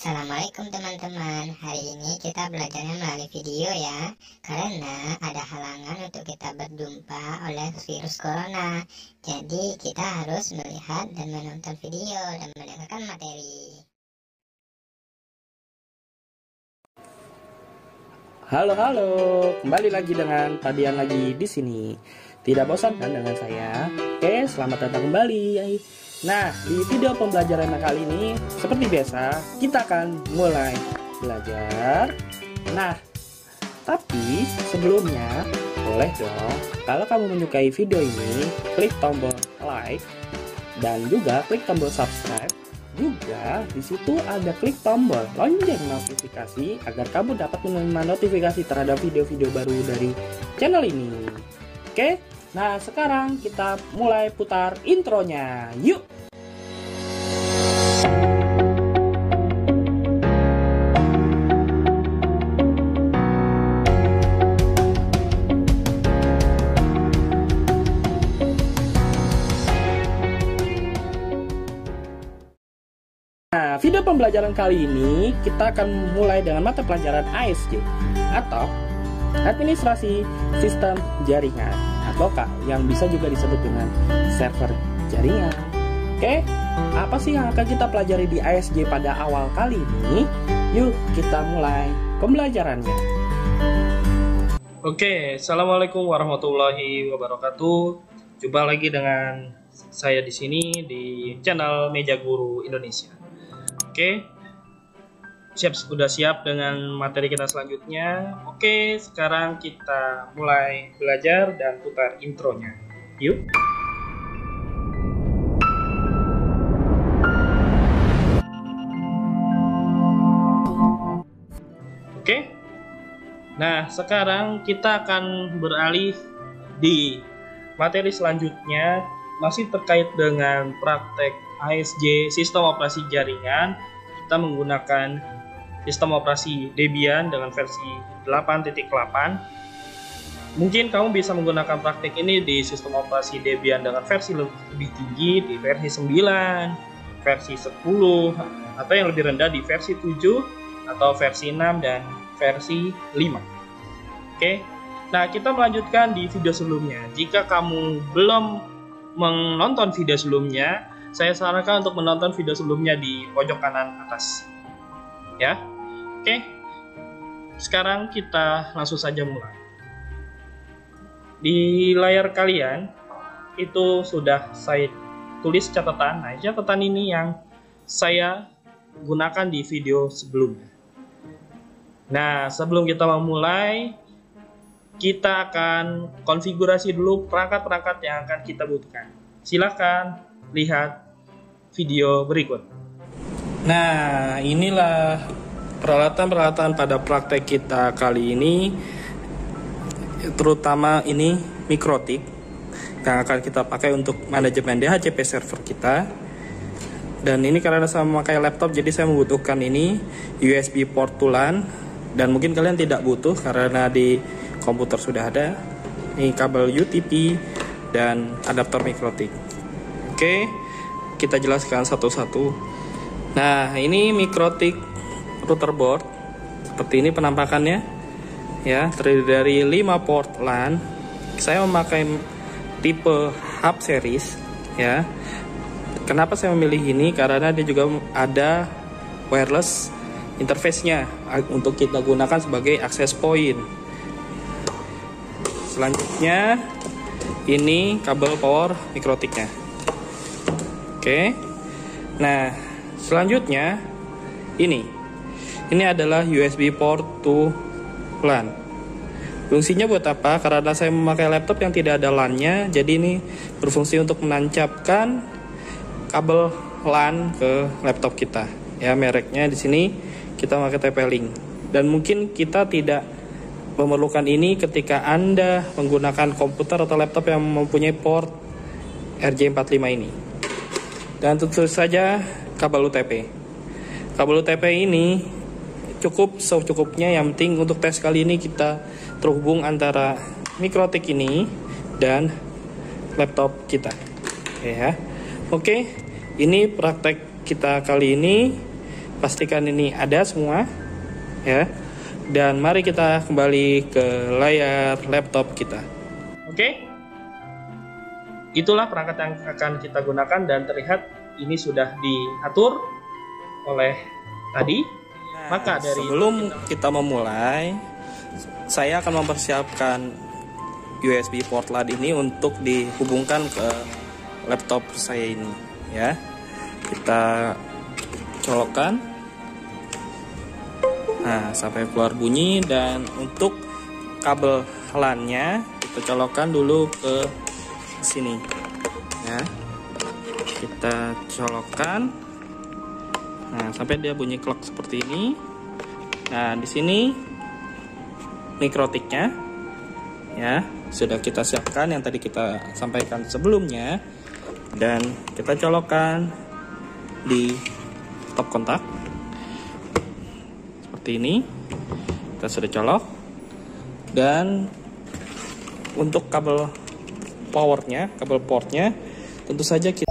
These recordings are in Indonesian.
Assalamualaikum teman-teman. Hari ini kita belajarnya melalui video ya, karena ada halangan untuk kita berjumpa oleh virus corona. Jadi kita harus melihat dan menonton video dan mendengarkan materi. Halo, kembali lagi dengan Padian lagi di sini. Tidak bosan kan dengan saya? Oke, selamat datang kembali. Nah, di video pembelajaran kali ini, seperti biasa, kita akan mulai belajar. Nah, tapi sebelumnya, boleh dong, kalau kamu menyukai video ini, klik tombol like, dan juga klik tombol subscribe. Juga di situ ada klik tombol lonceng notifikasi agar kamu dapat menerima notifikasi terhadap video-video baru dari channel ini. Oke, nah sekarang kita mulai putar intronya. Yuk! Nah, video pembelajaran kali ini kita akan mulai dengan mata pelajaran ASJ atau Administrasi Sistem Jaringan atau yang bisa juga disebut dengan server jaringan. Oke, apa sih yang akan kita pelajari di ASJ pada awal kali ini? Yuk kita mulai pembelajarannya. Oke, assalamualaikum warahmatullahi wabarakatuh. Jumpa lagi dengan saya di sini di channel Meja Guru Indonesia. Oke, sudah siap dengan materi kita selanjutnya. Oke, sekarang kita mulai belajar dan putar intronya. Yuk. Oke. Nah, sekarang kita akan beralih di materi selanjutnya, masih terkait dengan praktek ASJ sistem operasi jaringan. Kita menggunakan sistem operasi Debian dengan versi 8.8. Mungkin kamu bisa menggunakan praktek ini di sistem operasi Debian dengan versi lebih tinggi, di versi 9, versi 10, atau yang lebih rendah di versi 7, atau versi 6 dan versi 5. Oke, nah kita melanjutkan di video sebelumnya. Jika kamu belum menonton video sebelumnya, saya sarankan untuk menonton video sebelumnya di pojok kanan atas. Ya, oke. Sekarang kita langsung saja mulai. Di layar kalian itu sudah saya tulis catatan. Nah, catatan ini yang saya gunakan di video sebelumnya. Nah, sebelum kita memulai, kita akan konfigurasi dulu perangkat-perangkat yang akan kita butuhkan. Silakan lihat video berikut. Nah, inilah peralatan-peralatan pada praktek kita kali ini, terutama ini mikrotik yang akan kita pakai untuk manajemen DHCP server kita. Dan ini karena saya memakai laptop, jadi saya membutuhkan ini USB port LAN, dan mungkin kalian tidak butuh karena di komputer sudah ada. Ini kabel UTP dan adaptor mikrotik. Oke, kita jelaskan satu-satu. Nah, ini mikrotik router board. Seperti ini penampakannya. Ya, terdiri dari 5 port LAN. Saya memakai tipe hub series, ya. Kenapa saya memilih ini? Karena dia juga ada wireless interface-nya untuk kita gunakan sebagai access point. Selanjutnya, ini kabel power mikrotiknya. Oke. Nah, selanjutnya ini adalah USB port to LAN. Fungsinya buat apa? Karena saya memakai laptop yang tidak ada LAN-nya, jadi ini berfungsi untuk menancapkan kabel LAN ke laptop kita. Ya, mereknya di sini kita pakai TP-Link. Dan mungkin kita tidak memerlukan ini ketika Anda menggunakan komputer atau laptop yang mempunyai port RJ45 ini. Dan tentu saja kabel UTP. Kabel UTP ini cukup secukupnya, yang penting untuk tes kali ini kita terhubung antara mikrotik ini dan laptop kita. Ya. Oke, ini praktek kita kali ini pastikan ini ada semua ya. Dan mari kita kembali ke layar laptop kita. Oke. Itulah perangkat yang akan kita gunakan dan terlihat ini sudah diatur oleh tadi. Maka dari sebelum kita memulai, saya akan mempersiapkan USB port LAN ini untuk dihubungkan ke laptop saya ini ya. Kita colokkan. Nah, sampai keluar bunyi, dan untuk kabel LAN-nya kita colokkan dulu ke sini ya. Kita colokkan. Nah, sampai dia bunyi klak seperti ini. Nah, di sini mikrotiknya ya sudah kita siapkan yang tadi kita sampaikan sebelumnya, dan kita colokkan di top kontak seperti ini. Kita sudah colok, dan untuk kabel powernya, kabel portnya, tentu saja kita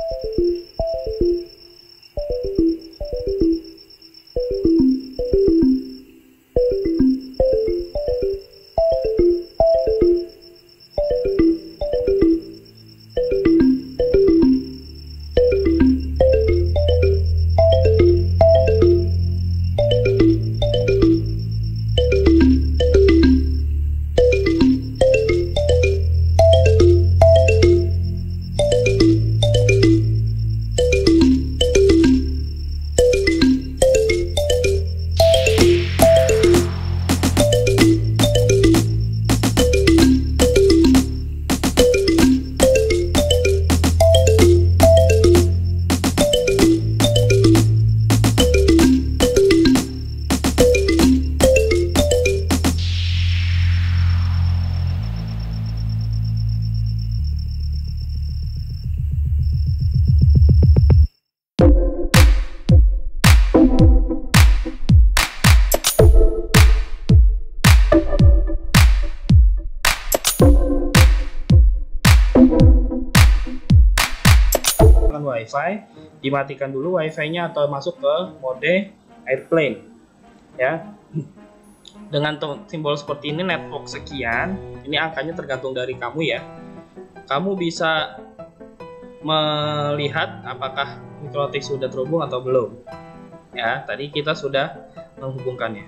WiFi, dimatikan dulu WiFi-nya atau masuk ke mode airplane ya. Dengan simbol seperti ini, network sekian, ini angkanya tergantung dari kamu ya. Kamu bisa melihat apakah mikrotik sudah terhubung atau belum ya. Tadi kita sudah menghubungkannya.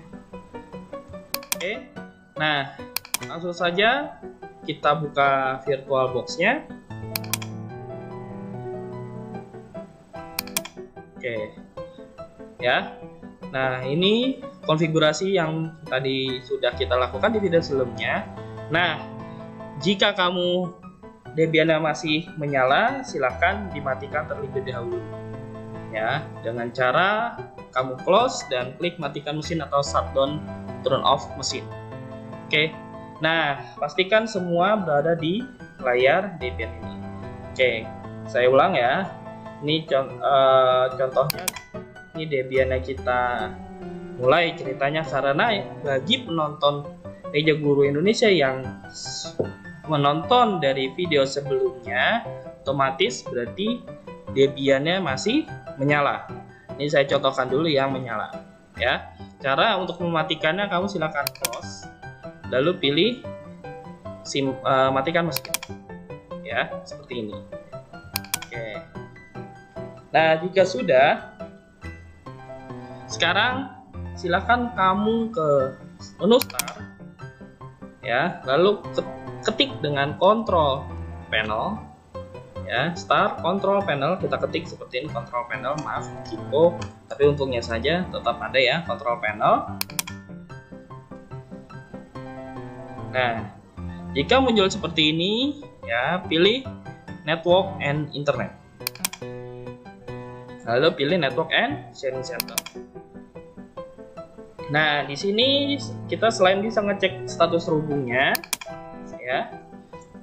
Oke, nah langsung saja kita buka VirtualBox-nya. Oke ya. Nah, ini konfigurasi yang tadi sudah kita lakukan di video sebelumnya. Nah, jika kamu Debian-nya masih menyala, silakan dimatikan terlebih dahulu ya, dengan cara kamu close dan klik matikan mesin atau shutdown turn off mesin. Oke, nah pastikan semua berada di layar Debian ini. Oke, saya ulang ya. Ini contohnya, ini Debian-nya kita mulai ceritanya, karena bagi penonton Meja Guru Indonesia yang menonton dari video sebelumnya, otomatis berarti Debian-nya masih menyala. Ini saya contohkan dulu yang menyala ya. Cara untuk mematikannya, kamu silakan close, lalu pilih matikan mesin ya, seperti ini. Oke. Nah, jika sudah, sekarang silakan kamu ke menu start ya, lalu ketik dengan control panel ya, start control panel, kita ketik seperti ini, control panel, maaf typo, tapi untungnya saja tetap ada ya, control panel. Nah, jika muncul seperti ini ya, pilih network and internet, lalu pilih network and sharing center. Nah, di sini kita selain bisa ngecek status terhubungnya ya,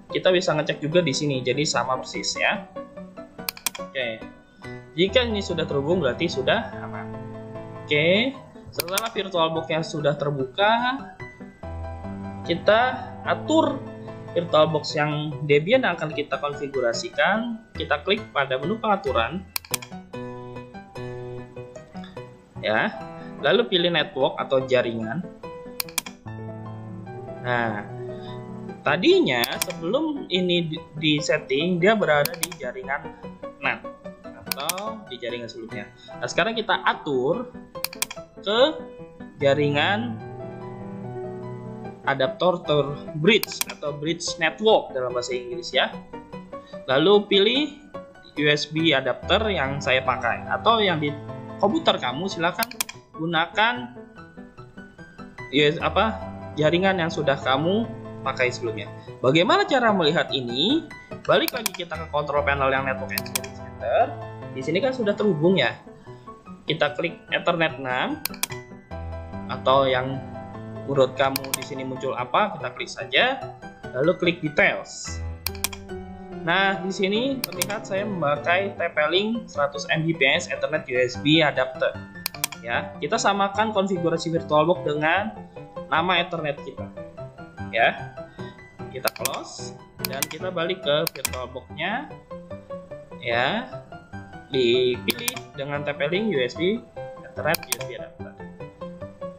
kita bisa ngecek juga di sini, jadi sama persis ya. Oke, jika ini sudah terhubung berarti sudah aman. Oke, setelah VirtualBox-nya sudah terbuka, kita atur VirtualBox yang Debian akan kita konfigurasikan. Kita klik pada menu pengaturan. ya. Lalu pilih network atau jaringan. Nah, tadinya sebelum ini di setting dia berada di jaringan NAT atau di jaringan sebelumnya. Nah, sekarang kita atur ke jaringan adaptor bridge atau bridge network dalam bahasa Inggris ya. Lalu pilih USB adapter yang saya pakai atau yang di komputer kamu, silakan gunakan jaringan yang sudah kamu pakai sebelumnya. Bagaimana cara melihat ini? Balik lagi kita ke control panel yang network engineering center. Di sini kan sudah terhubung ya. Kita klik Ethernet 6 atau yang menurut kamu di sini muncul apa, kita klik saja. Lalu klik details. Nah, di sini terlihat saya memakai TP-Link 100 Mbps Ethernet USB adapter. Ya, kita samakan konfigurasi VirtualBox dengan nama Ethernet kita. Ya, kita close dan kita balik ke VirtualBox-nya. Ya, dipilih dengan TP-Link USB Ethernet USB adapter.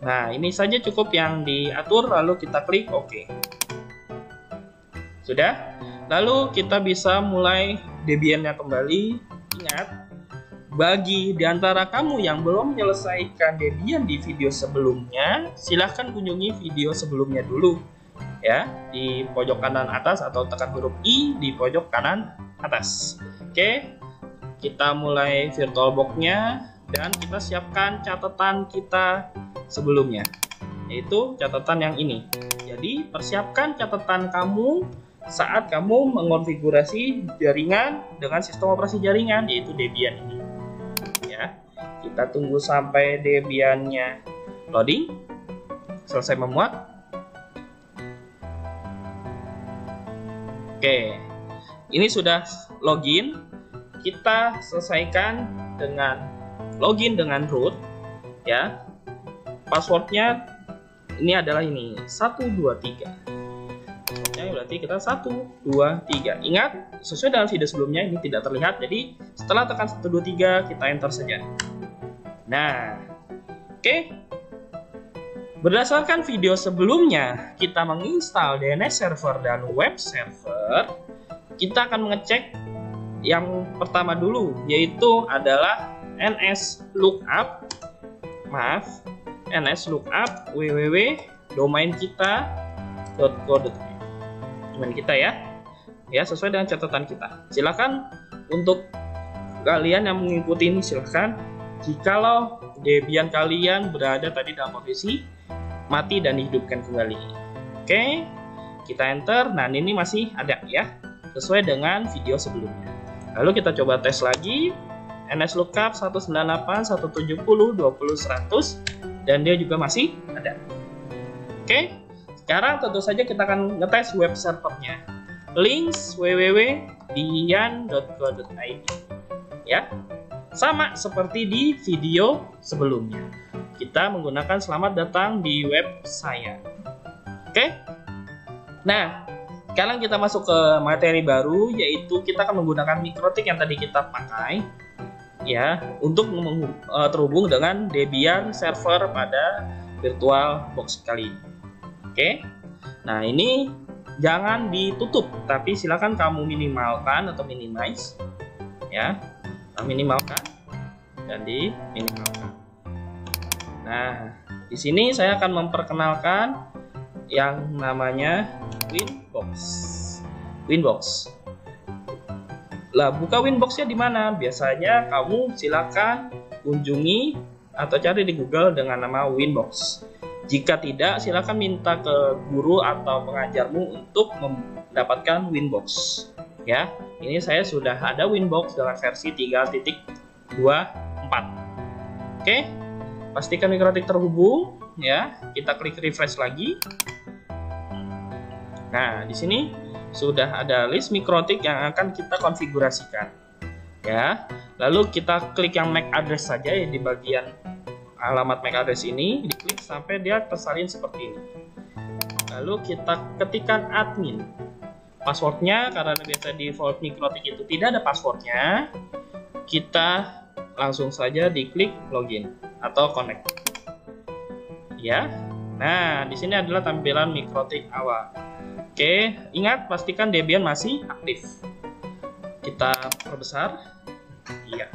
Nah, ini saja cukup yang diatur, lalu kita klik OK. Sudah? Lalu kita bisa mulai Debian-nya kembali. Ingat, bagi di antara kamu yang belum menyelesaikan Debian di video sebelumnya, silahkan kunjungi video sebelumnya dulu ya, di pojok kanan atas atau tekan huruf I di pojok kanan atas. Oke, kita mulai VirtualBox-nya dan kita siapkan catatan kita sebelumnya, yaitu catatan yang ini. Jadi persiapkan catatan kamu saat kamu mengonfigurasi jaringan dengan sistem operasi jaringan, yaitu Debian ini. Ya, kita tunggu sampai Debian-nya loading, selesai memuat. Oke, ini sudah login. Kita selesaikan dengan login dengan root. Ya, passwordnya ini adalah ini 123. Passwordnya berarti kita 123. Ingat, sesuai dengan video sebelumnya ini tidak terlihat, jadi setelah tekan 123 kita enter saja. Nah, oke. Berdasarkan video sebelumnya kita menginstal DNS server dan web server, kita akan mengecek yang pertama dulu, yaitu adalah nslookup www.domain-kita.co.uk. Domain kita ya. Ya, sesuai dengan catatan kita. Silakan untuk kalian yang mengikuti ini, silakan. Jikalau Debian kalian berada tadi dalam posisi mati dan dihidupkan kembali. Oke, kita enter. Nah, ini masih ada ya, sesuai dengan video sebelumnya. Lalu kita coba tes lagi. nslookup 198.170.20.100 dan dia juga masih ada. Oke, sekarang tentu saja kita akan ngetes web servernya. Links www.debian.co.id. Ya, sama seperti di video sebelumnya. Kita menggunakan selamat datang di web saya. Oke. Nah, sekarang kita masuk ke materi baru, yaitu kita akan menggunakan mikrotik yang tadi kita pakai ya untuk terhubung dengan Debian server pada VirtualBox kali ini. Oke. Nah, ini jangan ditutup, tapi silakan kamu minimalkan atau minimize ya. Minimalkan dan diminimalkan. Nah, di sini saya akan memperkenalkan yang namanya Winbox. Lah, buka Winbox-nya di mana? Biasanya kamu silakan kunjungi atau cari di Google dengan nama Winbox. Jika tidak, silakan minta ke guru atau pengajarmu untuk mendapatkan Winbox. Ya, ini saya sudah ada Winbox dengan versi 3.24. Oke, pastikan mikrotik terhubung. Ya, kita klik refresh lagi. Nah, di sini sudah ada list mikrotik yang akan kita konfigurasikan. Ya, lalu kita klik yang MAC address saja ya, di bagian alamat MAC address ini, diklik sampai dia tersalin seperti ini. Lalu kita ketikkan admin. Passwordnya, karena biasa default mikrotik itu tidak ada passwordnya, kita langsung saja diklik login. atau connect. Ya. Nah, di sini adalah tampilan mikrotik awal. Oke, ingat pastikan Debian masih aktif. Kita perbesar. Iya.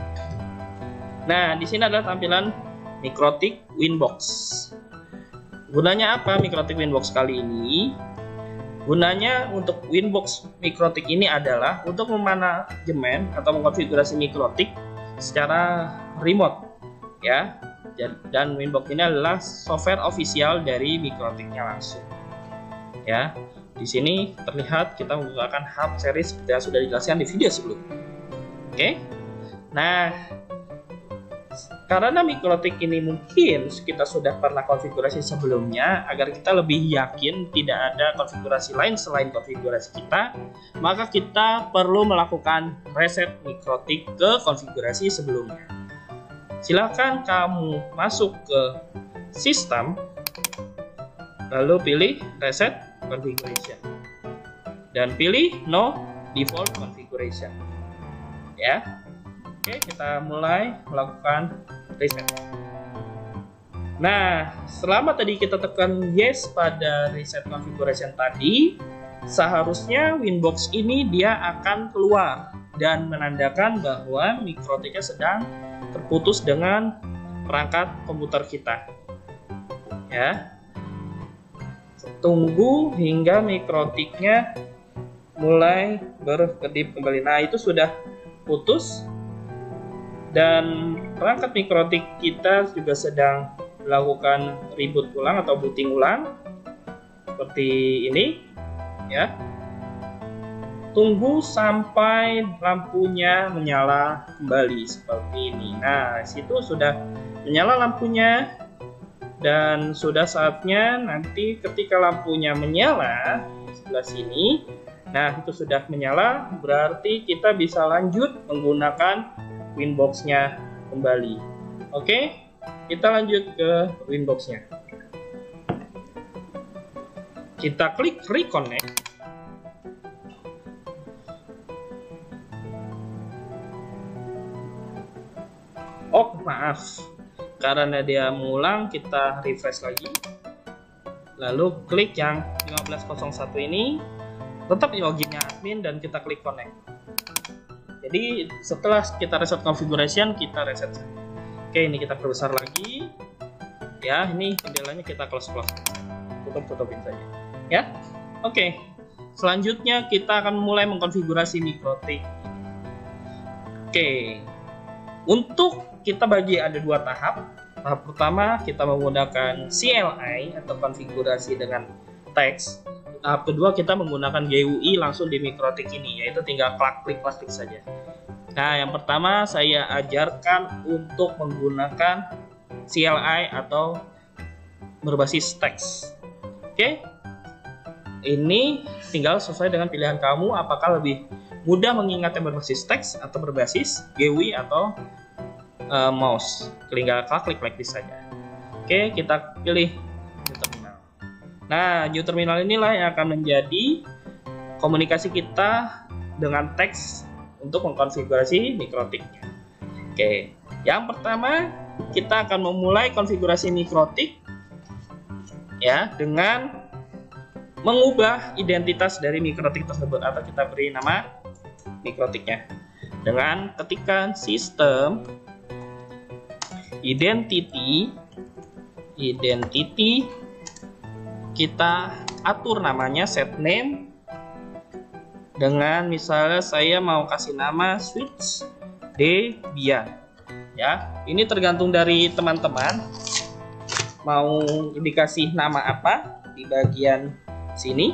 Nah, di sini adalah tampilan mikrotik Winbox. Gunanya apa mikrotik Winbox kali ini? Gunanya untuk Winbox mikrotik ini adalah untuk memanajemen atau mengkonfigurasi mikrotik secara remote, ya. Dan Winbox ini adalah software official dari mikrotiknya langsung, ya. Di sini terlihat kita menggunakan hub series seperti yang sudah dijelaskan di video sebelumnya. Oke. Nah, karena mikrotik ini mungkin kita sudah pernah konfigurasi sebelumnya, agar kita lebih yakin tidak ada konfigurasi lain selain konfigurasi kita, maka kita perlu melakukan reset mikrotik ke konfigurasi sebelumnya. Silakan kamu masuk ke sistem, lalu pilih reset configuration, dan pilih no default configuration. Ya. Oke, kita mulai melakukan reset. Nah, selama tadi kita tekan yes pada reset configuration tadi, seharusnya Winbox ini dia akan keluar dan menandakan bahwa mikrotiknya sedang terputus dengan perangkat komputer kita. Ya. Tunggu hingga mikrotiknya mulai berkedip kembali. Nah, itu sudah putus. Dan perangkat mikrotik kita juga sedang melakukan reboot ulang atau booting ulang seperti ini, ya. Tunggu sampai lampunya menyala kembali seperti ini. Nah, situ sudah menyala lampunya dan sudah saatnya nanti ketika lampunya menyala di sebelah sini. Nah, itu sudah menyala, berarti kita bisa lanjut menggunakan Winbox-nya kembali. Oke, kita lanjut ke Winbox-nya. Kita klik reconnect. Oh, maaf. Karena dia mengulang, kita refresh lagi. Lalu klik yang 1501 ini. Tetap loginnya admin dan kita klik connect. Jadi setelah kita reset configuration, kita reset. Oke, ini kita perbesar lagi. Ya, ini jendelanya kita close. Tutupin saja. Ya. Oke. Selanjutnya kita akan mulai mengkonfigurasi mikrotik. Oke. Untuk kita bagi ada dua tahap. Tahap pertama kita menggunakan CLI atau konfigurasi dengan teks. Tahap kedua kita menggunakan GUI langsung di mikrotik ini, yaitu tinggal klik saja. Nah, yang pertama saya ajarkan untuk menggunakan CLI atau berbasis teks. Oke, ini tinggal sesuai dengan pilihan kamu, apakah lebih mudah mengingat yang berbasis teks atau berbasis GUI atau mouse. Tinggal klik saja. Oke, kita pilih Nah, new terminal inilah yang akan menjadi komunikasi kita dengan teks untuk mengkonfigurasi mikrotiknya. Oke, yang pertama kita akan memulai konfigurasi mikrotik ya dengan mengubah identitas dari mikrotik tersebut atau kita beri nama mikrotiknya dengan ketikkan sistem identity kita atur namanya set name dengan misalnya saya mau kasih nama switch Debian, ya. Ini tergantung dari teman-teman mau dikasih nama apa di bagian sini,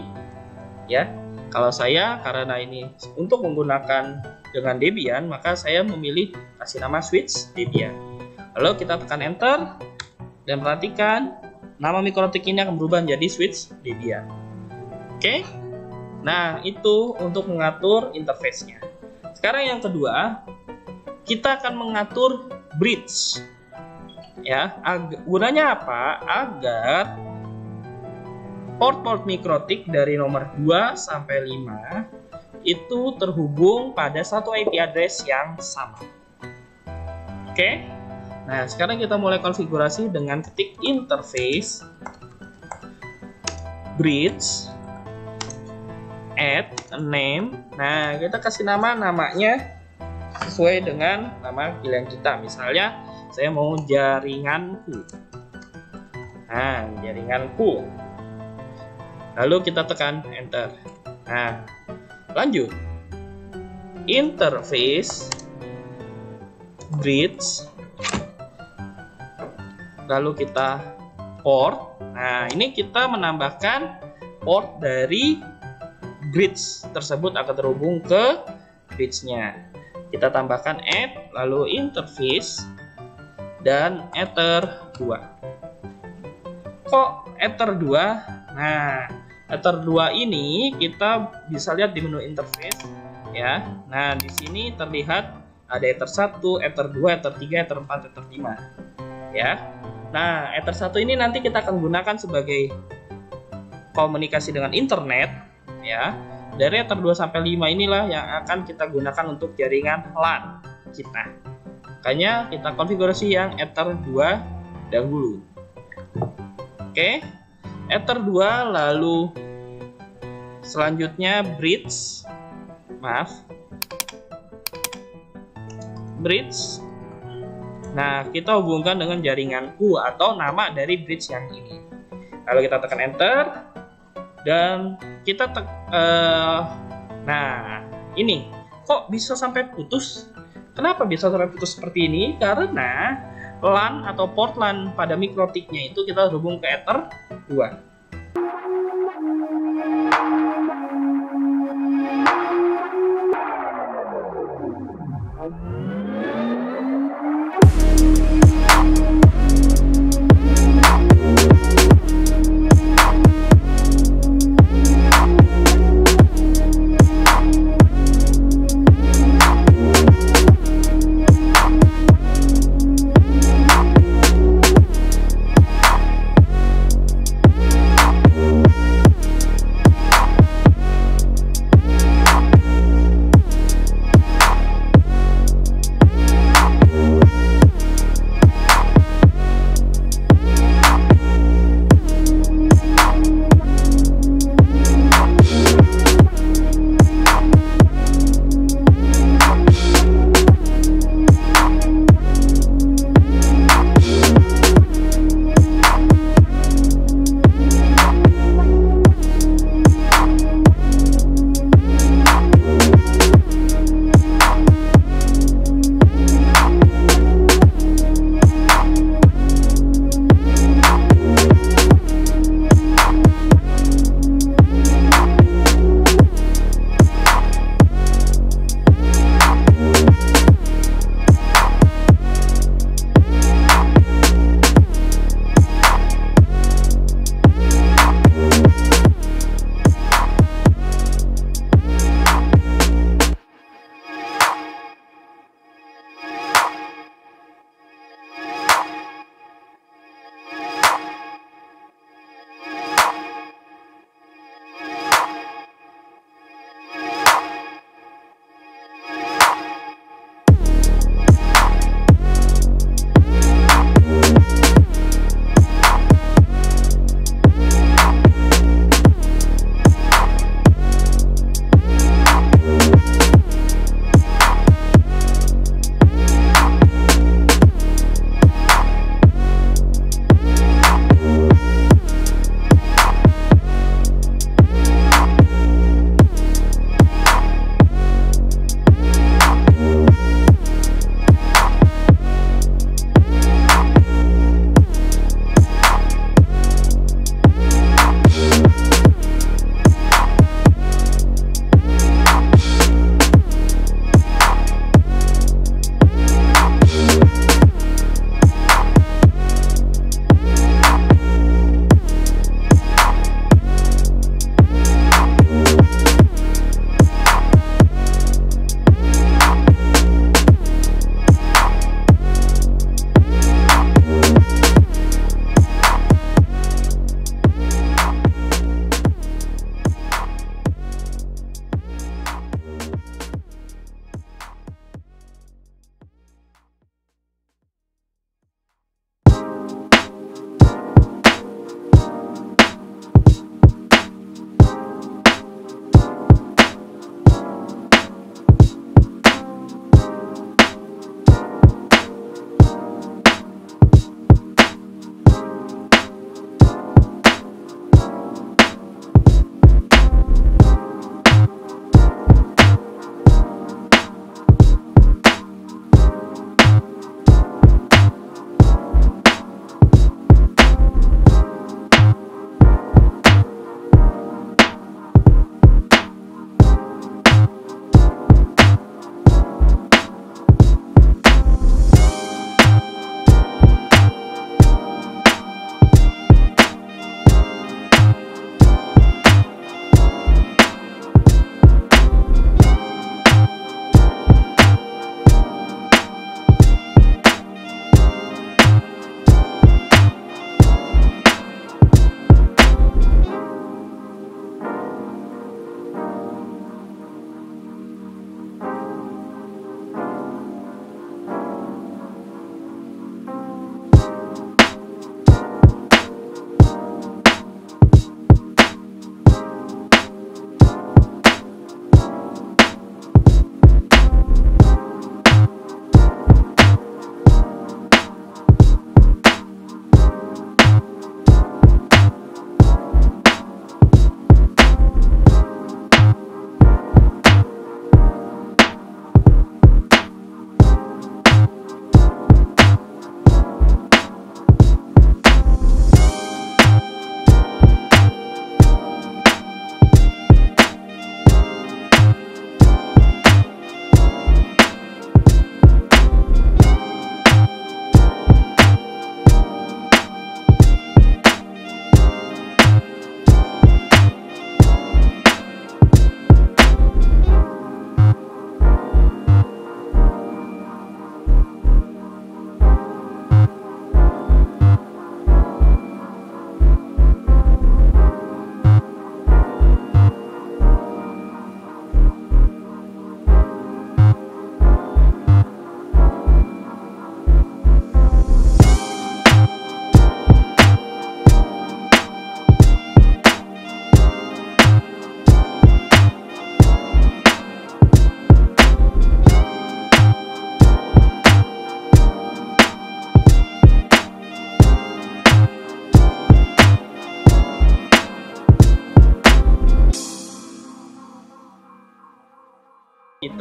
ya. Kalau saya karena ini untuk menggunakan dengan Debian, maka saya memilih kasih nama switch Debian. Lalu kita tekan enter dan perhatikan nama mikrotik ini akan berubah menjadi switch Debian. Oke. Nah, itu untuk mengatur interface-nya. Sekarang yang kedua, kita akan mengatur bridge. Ya, gunanya apa? Agar port-port mikrotik dari nomor 2 sampai 5 itu terhubung pada satu IP address yang sama. Oke. Nah, sekarang kita mulai konfigurasi dengan ketik interface, bridge, add name. Nah, kita kasih namanya sesuai dengan nama pilihan kita. Misalnya, saya mau jaringanku. Nah, jaringanku. Lalu kita tekan enter. Nah, lanjut. Interface, bridge, lalu kita port. Nah, ini kita menambahkan port dari bridge tersebut akan terhubung ke bridge-nya. Kita tambahkan add, lalu interface, dan ether 2. Kok ether 2? Nah, ether 2 ini kita bisa lihat di menu interface ya. Nah, di sini terlihat ada ether 1, ether 2, ether 3, ether 4, ether 5 ya. Nah, ether 1 ini nanti kita akan gunakan sebagai komunikasi dengan internet ya. Dari ether 2 sampai 5 inilah yang akan kita gunakan untuk jaringan LAN kita. Makanya kita konfigurasi yang ether 2 dahulu. Oke. Ether 2 lalu selanjutnya bridge. Bridge. Nah, kita hubungkan dengan jaringanku atau nama dari bridge yang ini. Lalu kita tekan enter dan kita nah, ini kok bisa sampai putus? Kenapa bisa sampai putus seperti ini? Karena LAN atau port LAN pada mikrotiknya itu kita hubung ke ether 2.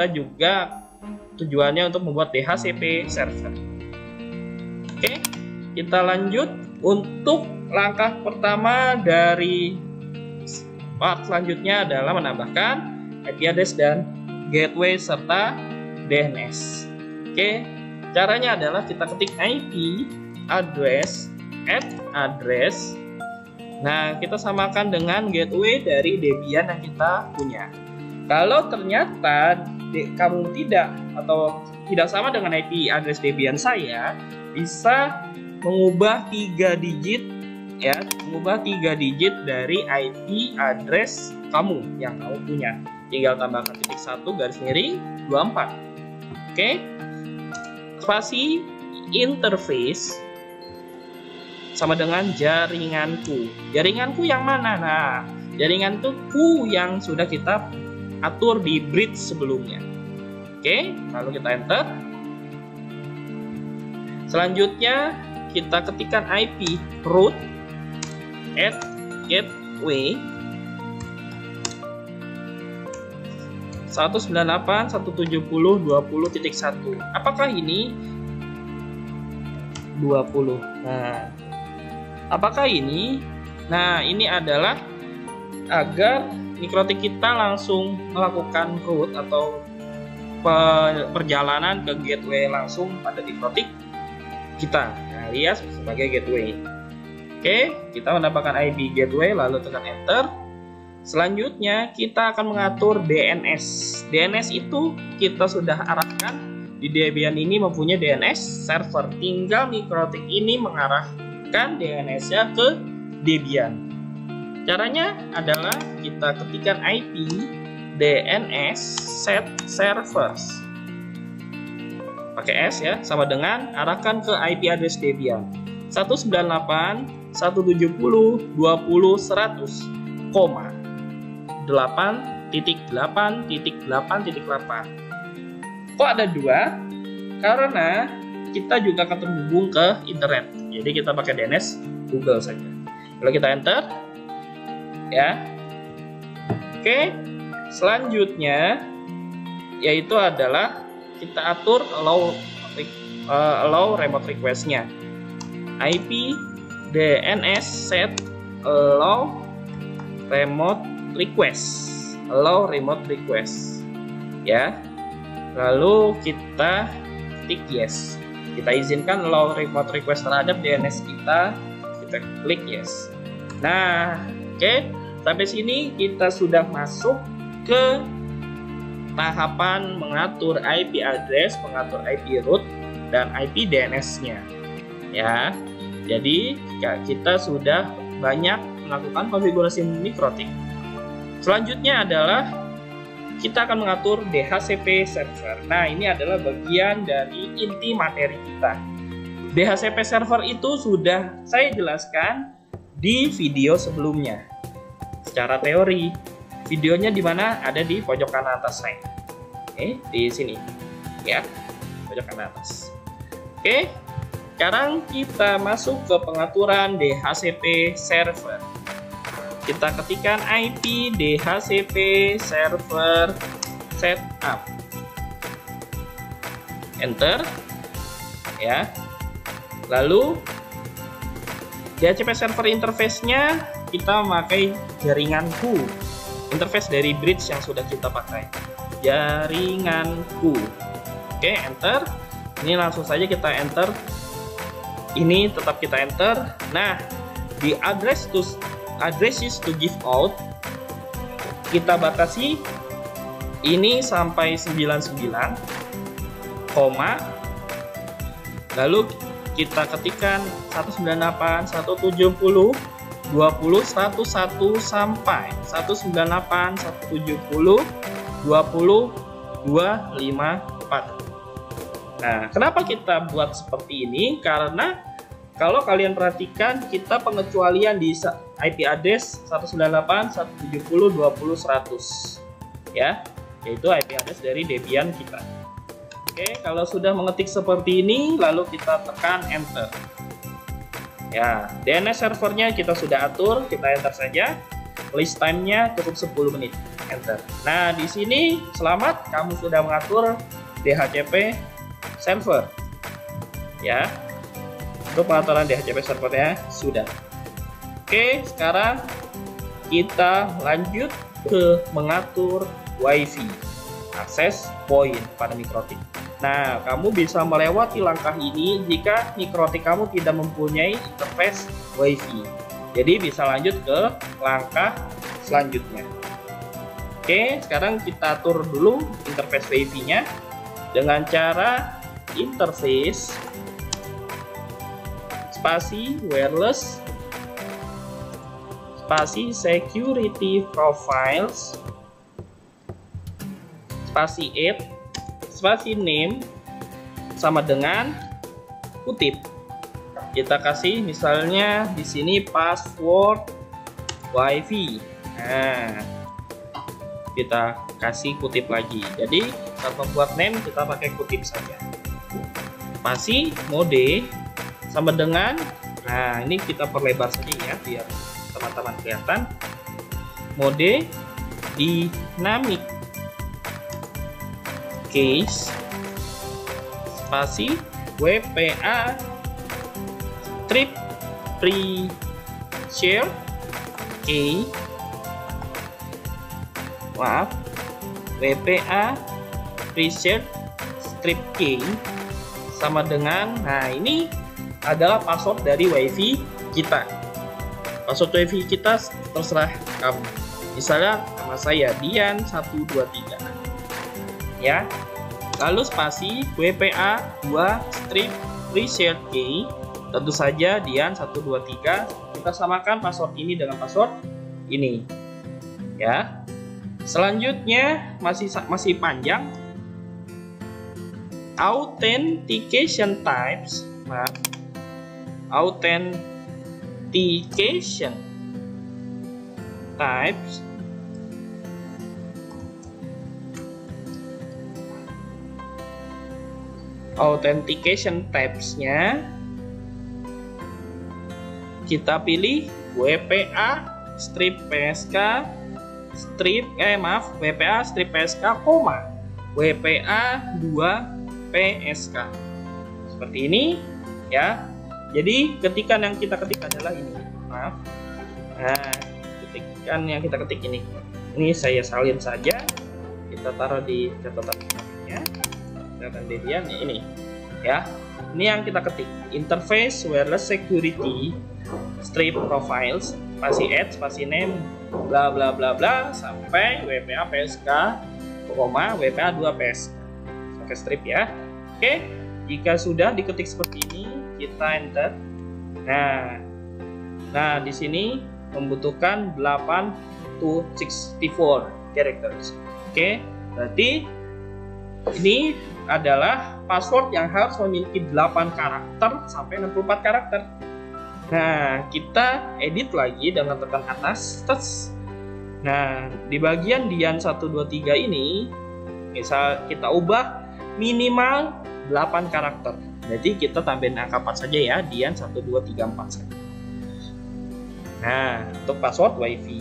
kita juga tujuannya untuk membuat DHCP server. Oke, kita lanjut untuk langkah pertama dari part selanjutnya adalah menambahkan IP address dan gateway serta DNS. Oke, caranya adalah kita ketik IP address address. Nah, kita samakan dengan gateway dari Debian yang kita punya. Kalau ternyata kamu tidak sama dengan IP address Debian saya, bisa mengubah 3 digit ya, mengubah 3 digit dari IP address kamu yang kamu punya. Tinggal tambahkan =1 garis miring 24. Oke. Spasi interface sama dengan jaringanku. Jaringanku yang mana? Nah, jaringanku yang sudah kita atur di bridge sebelumnya. Oke, lalu kita enter. Selanjutnya kita ketikkan IP root at gateway 198.170.20.1. Apakah ini 20? Nah, apakah ini? Nah, ini adalah agar mikrotik kita langsung melakukan root atau perjalanan ke gateway langsung pada mikrotik kita, alias sebagai gateway. Oke, kita menambahkan IP gateway lalu tekan enter. Selanjutnya kita akan mengatur DNS. DNS itu kita sudah arahkan di Debian ini mempunyai DNS server. Tinggal mikrotik ini mengarahkan DNS-nya ke Debian. Caranya adalah kita ketikkan IP DNS set servers. Pakai S ya, sama dengan arahkan ke IP address Debian 198.170.20.100, 8.8.8.8. Kok ada 2? Karena kita juga akan terhubung ke internet. Jadi kita pakai DNS Google saja. Lalu kita enter. Ya. Oke. Selanjutnya yaitu adalah kita atur allow remote request-nya. IP DNS set allow remote request. Ya. Lalu kita klik yes. Kita izinkan allow remote request terhadap DNS kita. Kita klik yes. Nah, oke. Sampai sini kita sudah masuk ke tahapan mengatur IP address, mengatur IP root, dan IP DNS-nya. Ya, jadi kita sudah banyak melakukan konfigurasi mikrotik. Selanjutnya adalah kita akan mengatur DHCP server. Nah, ini adalah bagian dari inti materi kita. DHCP server itu sudah saya jelaskan di video sebelumnya. Secara teori, videonya di mana? Ada di pojok kanan atas saya. Oke, di sini. Ya, pojok kanan atas. Oke, sekarang kita masuk ke pengaturan DHCP server. Kita ketikkan IP DHCP server setup. Enter. Ya. Lalu DHCP server interface-nya kita memakai jaringanku. Interface dari bridge yang sudah kita pakai. Jaringanku. Oke, enter. Ini langsung saja kita enter. Ini tetap kita enter. Nah, di addresses to give out kita batasi ini sampai 99, lalu kita ketikkan 198.170.20.101 sampai 198.170.20.254. Nah, kenapa kita buat seperti ini? Karena kalau kalian perhatikan, kita pengecualian di IP address 198.170.20.100, ya, yaitu IP address dari Debian kita. Oke, kalau sudah mengetik seperti ini, lalu kita tekan enter. Ya, DNS servernya kita sudah atur, kita enter saja. list time-nya cukup 10 menit. Enter. Nah, di sini selamat, kamu sudah mengatur DHCP server. Ya. Untuk pengaturan DHCP servernya sudah. Oke, sekarang kita lanjut ke mengatur WiFi akses point pada Mikrotik. Nah, kamu bisa melewati langkah ini jika Mikrotik kamu tidak mempunyai interface WiFi. Jadi bisa lanjut ke langkah selanjutnya. Oke, sekarang kita atur dulu interface WiFi-nya dengan cara interface spasi wireless spasi security profiles spasi add spasi name sama dengan kutip. Kita kasih misalnya di sini password WiFi. Nah, kita kasih kutip lagi. Jadi saat membuat name kita pakai kutip saja. Spasi mode sama dengan, nah ini kita perlebar saja ya biar teman-teman kelihatan. Mode dynamic case spasi WPA strip pre-share key, maaf, WPA pre-share strip key sama dengan, nah ini adalah password dari WiFi kita. Password WiFi kita terserah kamu. Misalnya nama saya Dian 123. Ya. Lalu spasi WPA 2 strip pre-share key. Tentu saja Dian 123. Kita samakan password ini dengan password ini. Ya. Selanjutnya masih panjang. Authentication types. Nah, authentication types types-nya kita pilih WPA strip PSK strip WPA strip PSK koma WPA 2 PSK seperti ini ya. Jadi ketikan yang kita ketik adalah ini, maaf. Nah, ketikan yang kita ketik ini saya salin saja, kita taruh di catatan ya, catatan Debian ya, ini ya. Ini yang kita ketik, interface wireless security strip profiles spasi add spasi name bla bla bla bla sampai WPA PSK koma WPA 2 PSK pakai strip ya. Oke, jika sudah diketik seperti ini kita enter. Nah di sini membutuhkan 8 to 64 characters. Oke, berarti ini adalah password yang harus memiliki 8 karakter sampai 64 karakter. Nah, kita edit lagi dengan tekan atas. Nah, di bagian Dian 123 ini misal kita ubah minimal 8 karakter. Jadi kita tambahin angka 4 saja ya, Dian 1 2 3 4 saja. Nah, untuk password WiFi.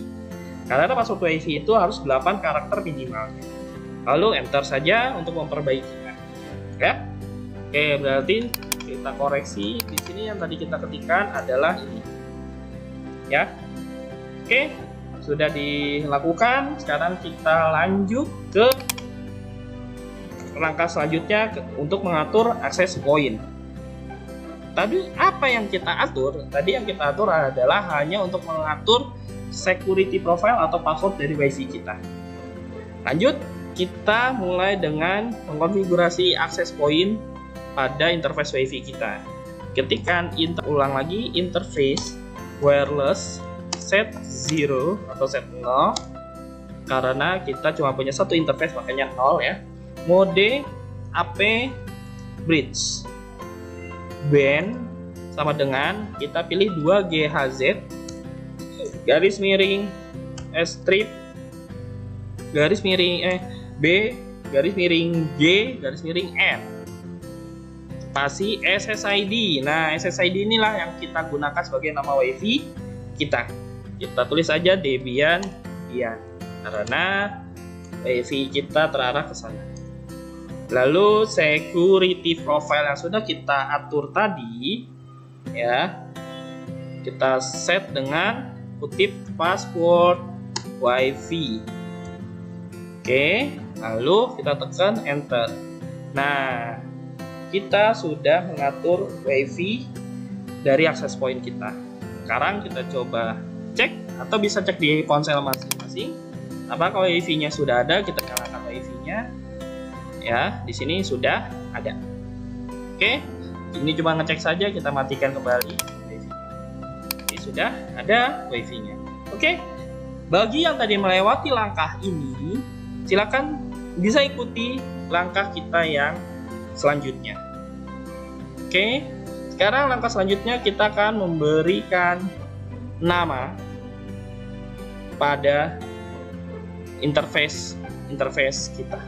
Karena password WiFi itu harus 8 karakter minimalnya. Lalu enter saja untuk memperbaikinya. Ya. Oke, berarti kita koreksi. Di sini yang tadi kita ketikkan adalah ini. Ya. Oke, sudah dilakukan. Sekarang kita lanjut ke langkah selanjutnya untuk mengatur akses point. Tadi apa yang kita atur? Tadi yang kita atur adalah hanya untuk mengatur security profile atau password dari WiFi kita. Lanjut, kita mulai dengan mengkonfigurasi akses point pada interface WiFi kita. Ketikkan ulang lagi interface wireless set 0 atau set 0 karena kita cuma punya satu interface makanya 0 ya. Mode AP bridge band sama dengan kita pilih 2 GHz garis miring strip garis miring B garis miring G garis miring N spasi SSID. Nah, SSID inilah yang kita gunakan sebagai nama WiFi kita. kita tulis saja Debian karena WiFi kita terarah ke sana. Lalu security profile yang sudah kita atur tadi, ya, kita set dengan kutip password WiFi. Oke, lalu kita tekan enter. Nah, kita sudah mengatur WiFi dari access point kita. Sekarang kita coba cek, atau bisa cek di ponsel masing-masing. Apakah WiFi-nya sudah ada? Kita nyalakan WiFi-nya. Ya, di sini sudah ada. Oke, ini cuma ngecek saja, kita matikan kembali WiFi-nya. Ini sudah ada WiFi-nya. Oke, bagi yang tadi melewati langkah ini, silakan bisa ikuti langkah kita yang selanjutnya. Oke, sekarang langkah selanjutnya kita akan memberikan nama pada interface kita,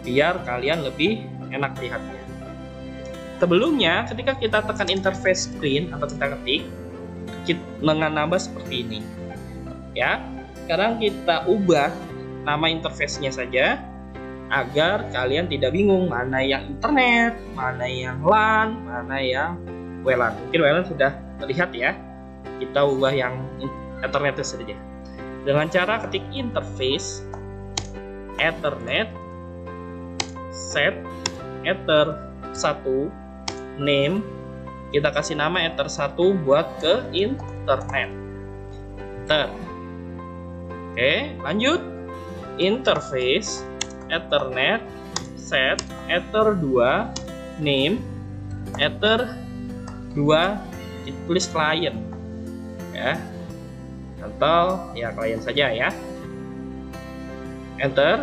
biar kalian lebih enak lihatnya. Sebelumnya, ketika kita tekan interface screen atau kita ketik dengan nama seperti ini, ya. Sekarang kita ubah nama interface-nya saja agar kalian tidak bingung mana yang internet, mana yang LAN, mana yang WLAN. Mungkin WLAN sudah terlihat ya. Kita ubah yang Ethernet saja. Dengan cara ketik interface Ethernet set ether 1 name, kita kasih nama ether 1 buat ke internet. Oke, lanjut interface Ethernet set ether 2 name ether 2 ditulis client, ya, atau ya klien saja ya. Enter.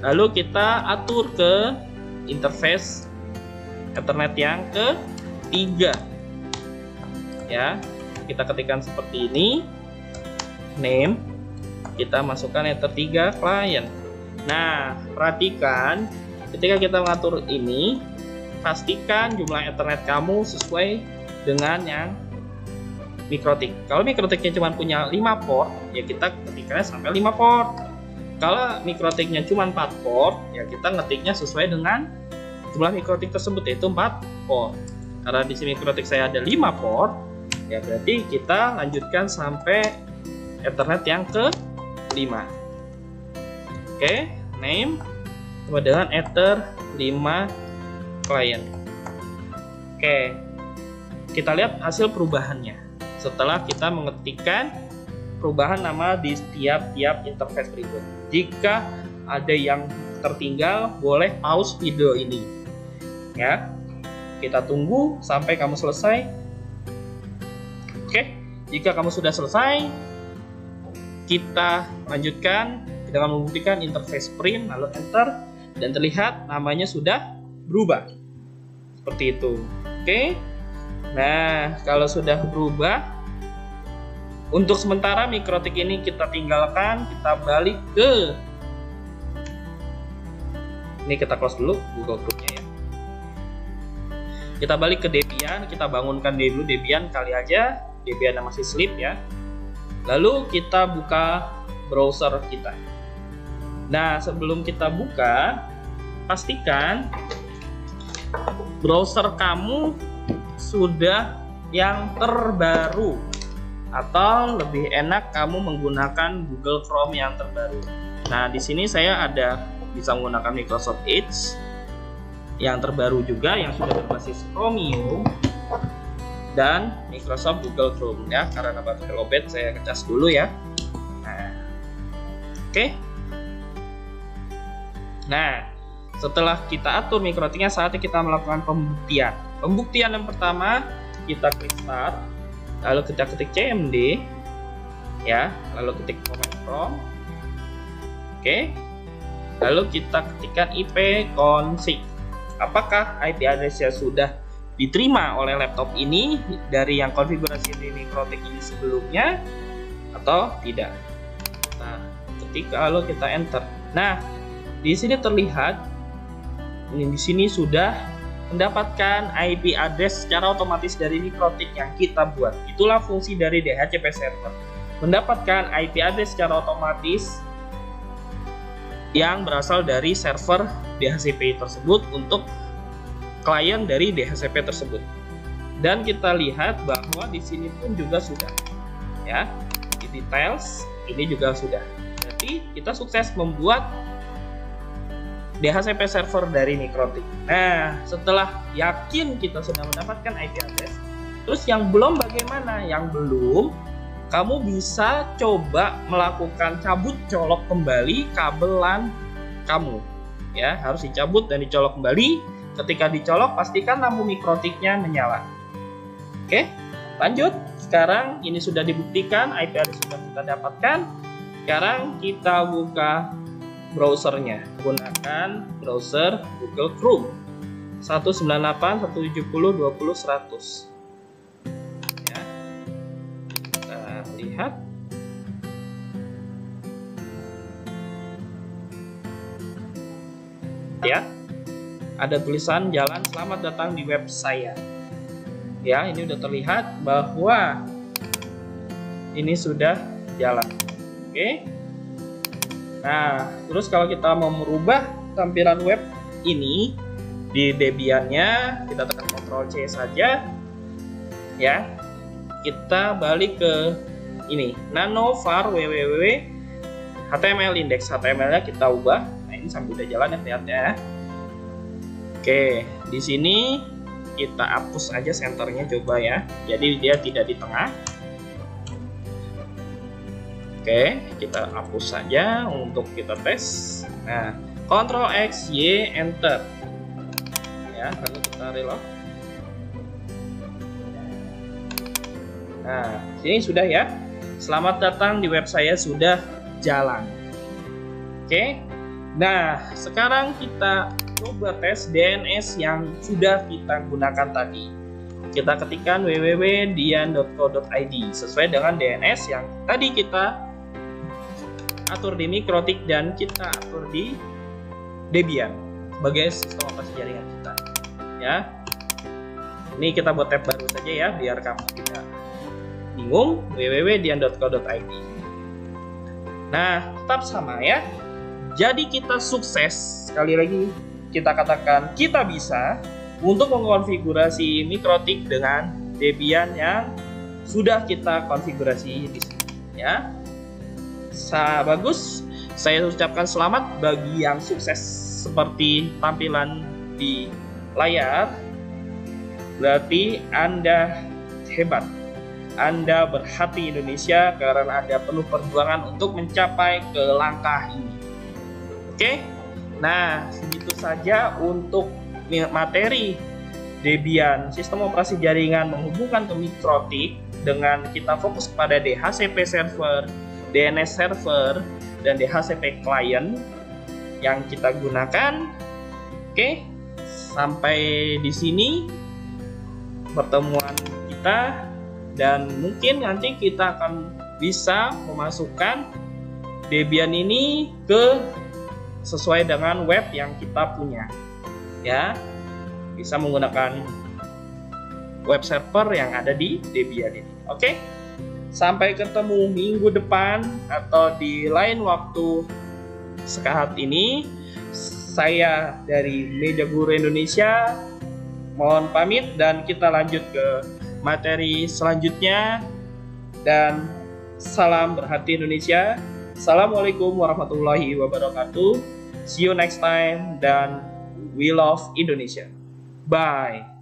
Lalu kita atur ke interface Ethernet yang ketiga, ya. Kita ketikkan seperti ini, name, kita masukkan ether 3 client. Nah, perhatikan ketika kita mengatur ini, pastikan jumlah Ethernet kamu sesuai dengan yang MikroTik. Kalau MikroTiknya cuma punya 5 port, ya kita ketikkannya sampai 5 port. Kalau MikroTiknya cuma 4 port, ya kita ngetiknya sesuai dengan jumlah MikroTik tersebut, yaitu 4 port. Karena di sini MikroTik saya ada 5 port, ya berarti kita lanjutkan sampai Ethernet yang ke-5. Oke, name sama dengan ether 5 client. Oke, kita lihat hasil perubahannya setelah kita mengetikkan perubahan nama di setiap interface berikut. Jika ada yang tertinggal, boleh pause video ini, ya. Kita tunggu sampai kamu selesai. Oke, jika kamu sudah selesai, kita lanjutkan dengan membuktikan interface print, lalu enter, dan terlihat namanya sudah berubah seperti itu. Oke, nah kalau sudah berubah, untuk sementara MikroTik ini kita tinggalkan, kita balik ke, ini kita close dulu Google Chrome-nya ya. Kita balik ke Debian, kita bangunkan dulu Debian kali aja, Debian masih sleep ya. Lalu kita buka browser kita. Nah, sebelum kita buka, pastikan browser kamu sudah yang terbaru, atau lebih enak kamu menggunakan Google Chrome yang terbaru. Nah, di sini saya ada bisa menggunakan Microsoft Edge yang terbaru juga, yang sudah berbasis Chromium dan Microsoft Google Chrome ya. Karena baterai lowbat saya ngecas dulu ya. Nah, oke. Nah, setelah kita atur MikroTiknya, saatnya kita melakukan pembuktian. Pembuktian yang pertama, kita klik start, lalu kita ketik cmd ya, lalu ketik command prompt. Oke, lalu kita ketikkan ip config. Apakah IP address-nya sudah diterima oleh laptop ini dari yang konfigurasi di MikroTik ini sebelumnya atau tidak? Nah, ketika lalu kita enter. Nah, di sini terlihat ini di sini sudah mendapatkan IP address secara otomatis dari MikroTik yang kita buat. Itulah fungsi dari DHCP server. mendapatkan IP address secara otomatis yang berasal dari server DHCP tersebut untuk klien dari DHCP tersebut. Dan kita lihat bahwa di sini pun juga sudah, ya, di details ini juga sudah. Jadi kita sukses membuat DHCP server dari Mikrotik. Nah, setelah yakin kita sudah mendapatkan IP address, terus yang belum bagaimana? Yang belum, kamu bisa coba melakukan cabut colok kembali kabel LAN kamu. Ya, harus dicabut dan dicolok kembali. Ketika dicolok, pastikan lampu Mikrotiknya menyala. Oke, lanjut. Sekarang ini sudah dibuktikan, IP address sudah kita dapatkan. Sekarang kita buka browsernya. Gunakan browser Google Chrome 198.170.20.100. Ya, kita lihat. Ya, ada tulisan jalan selamat datang di web saya. Ya, ini udah terlihat bahwa ini sudah jalan. Oke. Nah, terus kalau kita mau merubah tampilan web ini di Debian-nya, kita tekan Ctrl C saja. Ya. Kita balik ke ini, nanovar www HTML index. HTML-nya kita ubah. Nah, ini sambil udah jalan ya, lihat ya. Oke, di sini kita hapus aja senternya coba ya. Jadi dia tidak di tengah. Oke, kita hapus saja untuk kita tes. Nah, Ctrl X Y Enter. Ya, lalu kita reload. Nah, sini sudah ya. Selamat datang di web saya sudah jalan. Oke. Nah, sekarang kita coba tes DNS yang sudah kita gunakan tadi. Kita ketikkan www.dian.co.id sesuai dengan DNS yang tadi kita atur di Mikrotik dan kita atur di Debian sebagai sistem operasi jaringan kita. Ya, ini kita buat tab baru saja ya, biar kamu tidak bingung. www.dian.co.id. Nah, tetap sama ya. Jadi kita sukses, sekali lagi kita katakan kita bisa untuk mengkonfigurasi Mikrotik dengan Debian yang sudah kita konfigurasi di sini ya. Bagus, saya ucapkan selamat bagi yang sukses seperti tampilan di layar. Berarti Anda hebat, Anda berhati Indonesia karena Anda penuh perjuangan untuk mencapai ke langkah ini. Oke, nah segitu saja untuk materi Debian, sistem operasi jaringan menghubungkan ke Mikrotik dengan kita fokus pada DHCP server, DNS server, dan DHCP client yang kita gunakan. Oke, sampai di sini pertemuan kita, dan mungkin nanti kita akan bisa memasukkan Debian ini ke sesuai dengan web yang kita punya ya, bisa menggunakan web server yang ada di Debian ini. Oke, sampai ketemu minggu depan atau di lain waktu saat ini. Saya dari Media Guru Indonesia mohon pamit dan kita lanjut ke materi selanjutnya, dan salam berhati Indonesia. Assalamualaikum warahmatullahi wabarakatuh. See you next time, dan we love Indonesia. Bye.